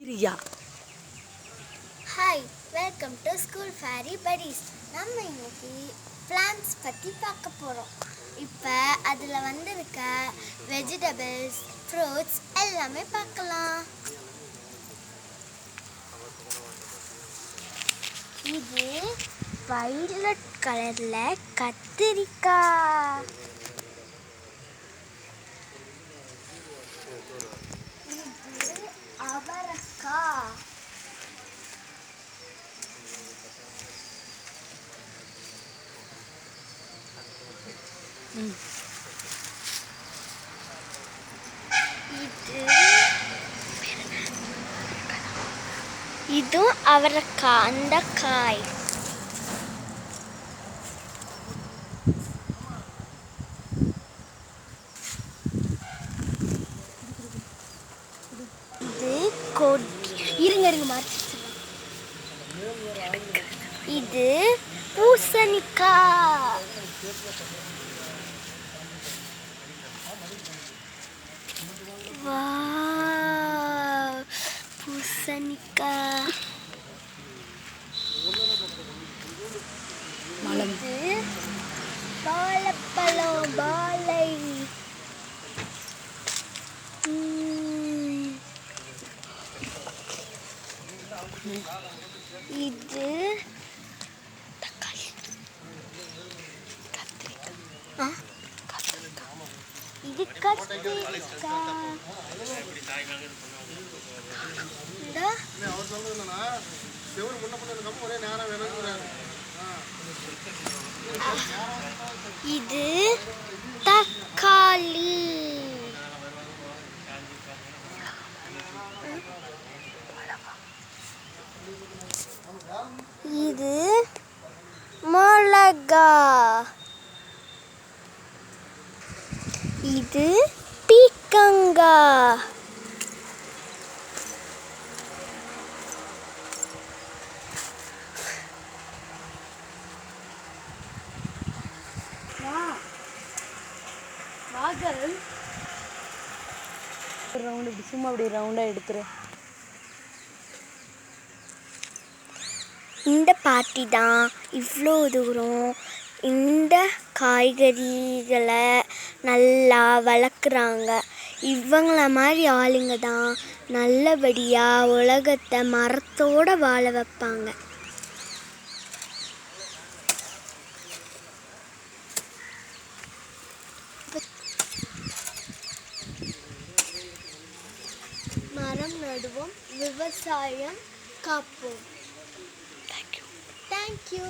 Priya. Hi, welcome to school fairy buddies. நம்ம இன்னைக்கு plans பற்றி பார்க்க போகிறோம். இப்போ அதில் வந்திருக்க வெஜிடபிள்ஸ், ஃப்ரூட்ஸ் எல்லாமே பார்க்கலாம். இது வைலட் கலரில் கத்திரிக்காய். இது அவரைக்காய். இது அவரைக்காய், அந்த காய். இது இருங்க மாற்றி. இது பூசணிக்காய். வாவ், பூசணிக்காய். இது வாழைப்பழம், வாழை. இது தக்காளி. இது கத்திரிக்காய். இது தக்காளி. இது மிளகா. இது பீக்கங்காய். ரவுண்டு இப்படி சும்மா அப்படி ரவுண்டாக எடுத்துரு. இந்த பாட்டி தான் இவ்வளோ தூரம் இந்த காய்கறிகளை நல்லா வளர்க்குறாங்க. இவங்கள மாதிரி ஆளுங்க தான் நல்லபடியாக உலகத்தை மரத்தோடு வாழ வைப்பாங்க. மரம் நடுவோம், விவசாயம் காப்போம். Thank you.